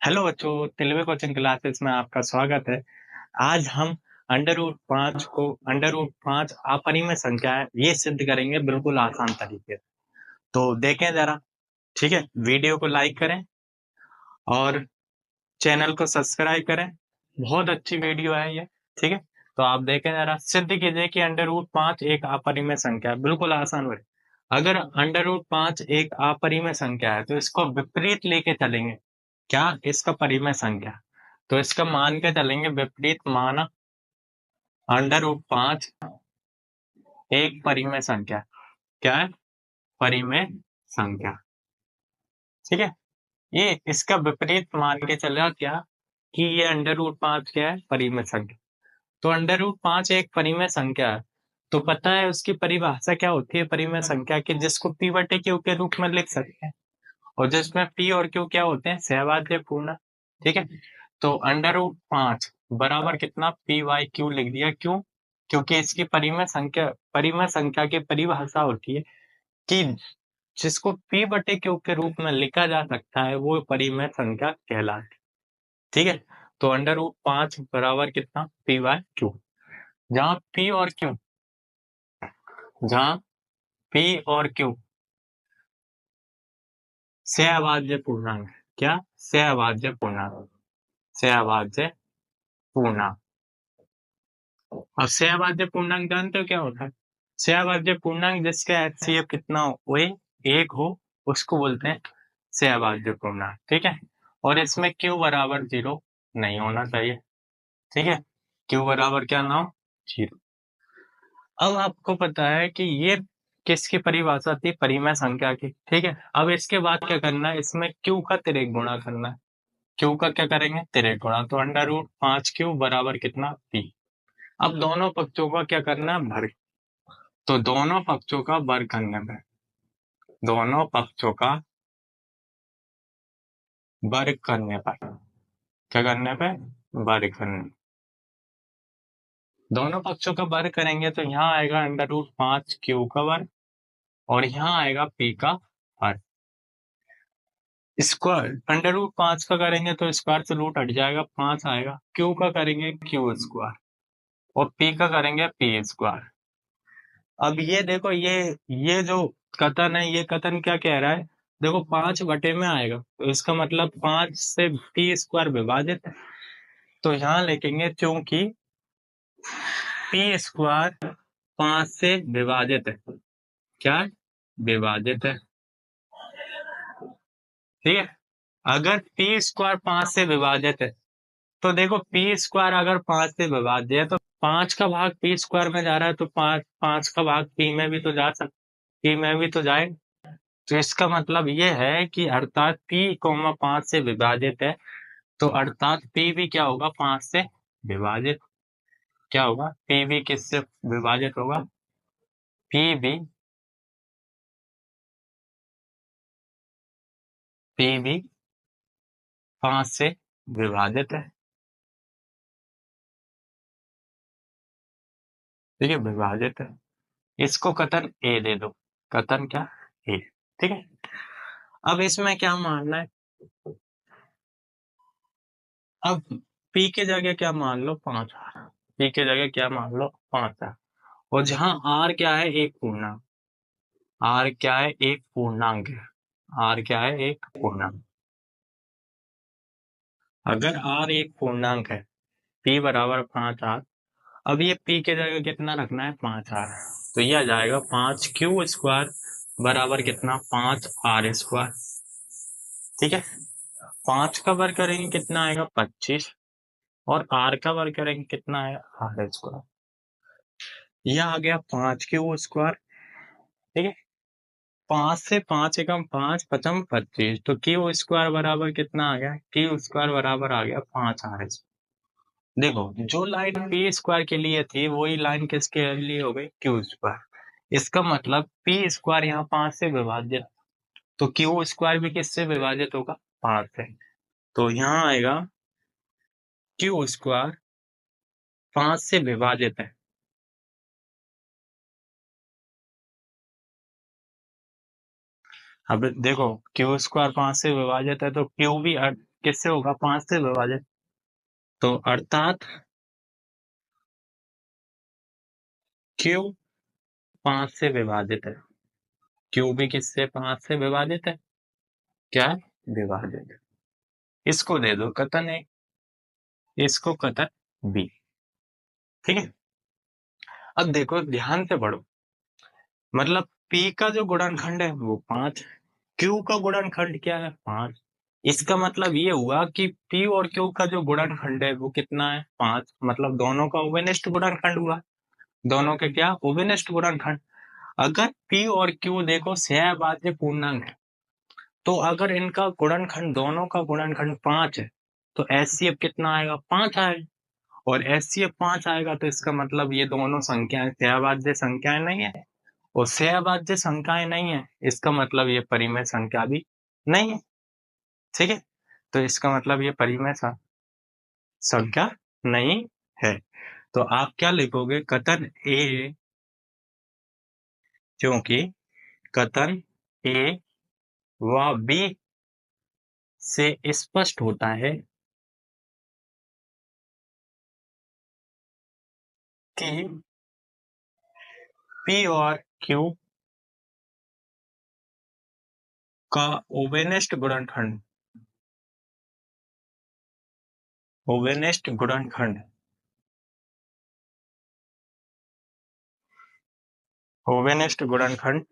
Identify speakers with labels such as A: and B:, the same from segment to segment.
A: Hello बच्चों, तिलवे coaching classes में आपका स्वागत है। आज हम अंडर रूट 5 को अंडर रूट 5 अपरिमेय संख्या है ये सिद्ध करेंगे बिल्कुल आसान तरीके से। तो देखें जरा। ठीक है, वीडियो को लाइक करें और चैनल को सब्सक्राइब करें। बहुत अच्छी वीडियो है ये। ठीक है, तो आप देखें जरा, सिद्ध कीजिए कि अंडर रूट 5 एक अपरिमेय संख्या है। बिल्कुल आसान है। अगर अंडर रूट 5 एक अपरिमेय संख्या है तो इसको विपरीत लेके चलेंगे। क्या? इसका परिमेय संख्या। तो इसका मान के चलेंगे विपरीत माना अंडर रूट 5 एक परिमेय संख्या। क्या है? परिमेय संख्या। ठीक है, ये इसका विपरीत मान के चला क्या कि ये अंडर रूट 5 क्या है? परिमेय संख्या। तो अंडर रूट 5 एक परिमेय संख्या है। तो पता है उसकी परिभाषा क्या होती है परिमेय संख्या की, जिसको पी बटे क्यू के रूप में लिख सकते हैं और जिसमें पी और क्यू क्या होते हैं? सहवाज्यपूर्ण। ठीक है, तो अंडर रूट 5 बराबर कितना? पी वाई क्यू लिख दिया। क्यों? क्योंकि इसकी परिमेय संख्या की परिभाषा होती है कि जिसको पी बटे क्यू के रूप में लिखा जा सकता है वो परिमेय संख्या कहलाती है। ठीक है, तो अंडर रूट 5 बराबर कितना? P by Q. जहां पी और क्यू जहां पी और क्यू सहअभाज्य पूर्णांक। क्या? सहअभाज्य पूर्णांक। सहअभाज्य पूर्णांक। अब सहभाज्य पूर्णांक जानते हो क्या होता है? सहभाज्य पूर्णांक जिसका एचसीएफ कितना हो, वही एक हो, उसको बोलते हैं सहभाज्य पूर्णांक। ठीक है, और इसमें क्यू बराबर 0 नहीं होना चाहिए। ठीक है, क्यू बराबर क्या ना हो? 0। अब आपको पता है कि ये किसकी परिभाषा थी? परिमेय संख्या की। ठीक है, अब इसके बाद क्या करना है? इसमें क्यू का तिर्यक गुणा करना है। क्यू का क्या करेंगे? तिर्यक गुणा। तो अंडर रूट 5 क्यू बराबर कितना? पी। अब दोनों पक्षों का क्या करना है? भर। तो दोनों पक्षों का वर्ग करने पे दोनों पक्षों का वर्ग करने पर क्या करने पे? वर्ग करने। दोनों पक्षों का वर्ग करेंगे तो यहाँ आएगा अंडर रूट 5 क्यू का वर्ग और यहाँ आएगा पी का वर्ग। स्क्वायर अंडर रूट 5 का करेंगे तो स्क्वायर से रूट हट जाएगा, 5 आएगा। क्यू का करेंगे क्यू स्क्वायर और पी का करेंगे पी स्क्वायर। अब ये देखो, ये जो कथन है, ये कथन क्या कह रहा है? देखो 5 बटे में आएगा तो इसका मतलब 5 से पी स्क्वायर विभाजित है। तो यहाँ लिखेंगे क्योंकि पी स्क्वायर 5 से विभाजित है। क्या? विभाजित है। ठीक है, अगर पी स्क्वायर 5 से विभाजित है तो देखो पी स्क्वायर अगर 5 से विभाज्य है तो 5 का भाग पी स्क्वायर में जा रहा है तो 5 का भाग पी में भी तो जा सकता, पी में भी तो जाए। तो इसका मतलब ये है कि अर्थात p कोमा 5 से विभाजित है, तो अर्थात p भी क्या होगा? 5 से विभाजित। क्या होगा? p भी किससे विभाजित होगा? p भी 5 से विभाजित है। ठीक है, विभाजित है। इसको कथन ए दे दो। कथन क्या? ए। ठीक है, अब इसमें क्या मानना है? अब p की जगह क्या मान लो? 5 आर। p की जगह क्या मान लो? 5 आर। और जहां r क्या है? एक पूर्णांक। r क्या है? एक पूर्णांक है। r क्या है? एक पूर्णांक। अगर r एक पूर्णांक है, p बराबर 5 आर। अब ये p की जगह कितना रखना है? 5 आर। तो ये आ जाएगा 5 क्यू स्क्वायर बराबर कितना? 5 आर स्क्वायर। ठीक है, 5 का वर्ग करेंगे कितना आएगा? 25 और r का वर्ग करेंगे कितना है? R square. यह आ गया 5 क्यू स्क्वायर। ठीक है, 5 से 5 एकम 5 पचम 25, तो क्यू स्क्वायर बराबर कितना आ गया? क्यू स्क्वायर बराबर आ गया 5 आर। देखो, जो लाइन पी स्क्वायर के लिए थी वही लाइन किसके लिए हो गई? Q square. इसका मतलब पी स्क्वायर यहाँ 5 से विभाजित, तो क्यू स्क्वायर भी किससे विभाजित होगा? 5 से। तो यहाँ आएगा क्यू स्क्वायर 5 से विभाजित है। अब देखो, क्यू स्क्वायर 5 से विभाजित है तो क्यू भी किससे होगा? 5 से विभाजित। तो अर्थात Q 5 से विभाजित है। Q भी किससे? 5 से विभाजित है। क्या है? विभाजित। इसको दे दो कथन A, इसको कथन B। ठीक है। अब देखो ध्यान से पढ़ो, मतलब P का जो गुणनखंड है वो 5, Q का गुणनखंड क्या है? 5। इसका मतलब ये हुआ कि P और Q का जो गुणनखंड है वो कितना है? 5। मतलब दोनों का उभयनिष्ठ गुणनखंड हुआ। दोनों के क्या? उभयनिष्ठ गुणनखंड। अगर P और Q देखो सहअभाज्य पूर्णांक है, तो अगर इनका गुणनखंड, दोनों का गुणनखंड 5 है, तो HCF कितना आएगा? 5 आएगा। और HCF 5 आएगा तो इसका मतलब ये दोनों संख्याएं सहअभाज्य संख्याएं नहीं है। और सहअभाज्य संख्याएं नहीं है, इसका मतलब ये परिमेय संख्या भी नहीं है। ठीक है। तो इसका मतलब ये परिमेय संख्या नहीं है। तो आप क्या लिखोगे? कथन A, क्योंकि कथन A व B से स्पष्ट होता है कि P और Q का उभयनिष्ठ गुणनखंड, उभयनिष्ठ गुणनखंड, उभयनिष्ठ गुणनखंड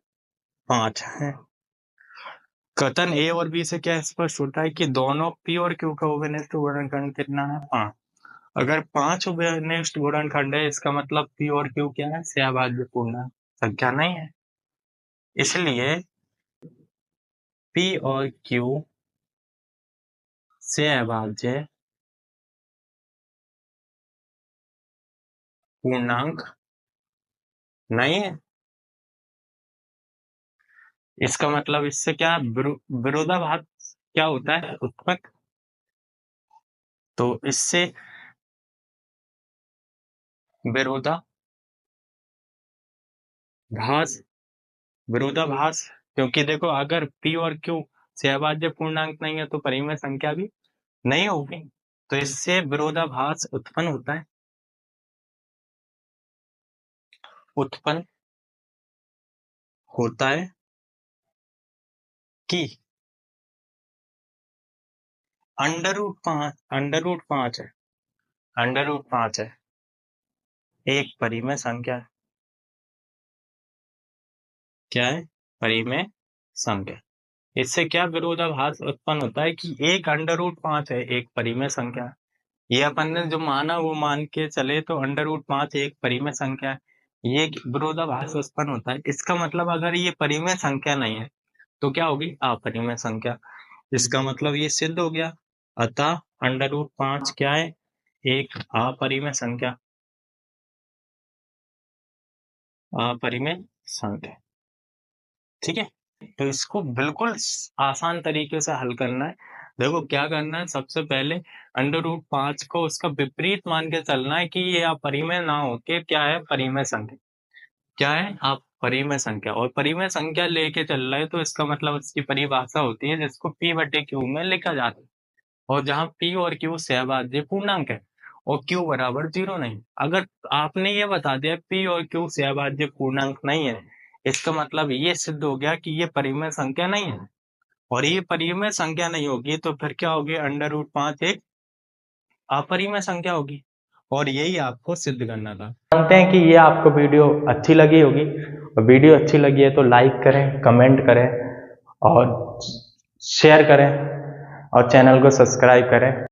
A: 5 है। कथन A और B से क्या स्पष्ट होता है कि दोनों P और Q का उभयनिष्ठ गुणनखंड कितना है? 5। अगर 5 उभयनिष्ठ गुणनखंड है, इसका मतलब P और Q क्या है? सहअभाज्य पूर्णांक संख्या नहीं है। इसलिए P और Q सहअभाज्य पूर्णांक नहीं है। इसका मतलब इससे क्या विरोधाभास क्या होता है? उत्पन्न। तो इससे विरोधाभास, विरोधाभास, क्योंकि देखो अगर P और Q सहअभाज्य पूर्णांक नहीं है तो परिमेय संख्या भी नहीं होगी। तो इससे विरोधाभास उत्पन्न होता है, उत्पन्न होता है कि अंडर रूट 5 है, अंडर रूट 5 है एक परिमेय संख्या है। क्या है? परिमेय संख्या। इससे क्या विरोधाभास उत्पन्न होता है कि एक अंडर रूट 5 है एक परिमेय संख्या है। ये अपन ने जो माना वो मान के चले तो अंडर रूट 5 एक परिमेय संख्या है, ये विरोधाभास उत्पन्न होता है। इसका मतलब अगर ये परिमेय संख्या नहीं है तो क्या होगी? अपरिमेय संख्या। इसका मतलब ये सिद्ध हो गया। अतः अंडर रूट 5 क्या है? एक अपरिमेय संख्या, अपरिमेय संख्या। ठीक है। तो इसको बिल्कुल आसान तरीके से हल करना है। देखो क्या करना है, सबसे पहले अंडर रूट 5 को उसका विपरीत मान के चलना है कि ये अपरिमेय ना हो के क्या है? परिमेय संख्या। क्या है? आप परिमेय संख्या, और परिमेय संख्या लेके चल रहे हैं तो इसका मतलब इसकी परिभाषा होती है जिसको P/Q में लिखा जाता है, और जहां P और Q सहअभाज्य पूर्णांक है और Q बराबर 0 नहीं। अगर आपने ये बता दिया P और Q सहअभाज्य पूर्णांक नहीं है, इसका मतलब ये सिद्ध हो गया कि ये परिमेय संख्या नहीं है। और ये परिमेय संख्या नहीं होगी तो फिर क्या होगी? अंडर रूट 5 एक अपरिमेय संख्या होगी। और यही आपको सिद्ध करना था। मानते हैं कि ये आपको वीडियो अच्छी लगी होगी, और वीडियो अच्छी लगी है तो लाइक करें, कमेंट करें और शेयर करें और चैनल को सब्सक्राइब करें।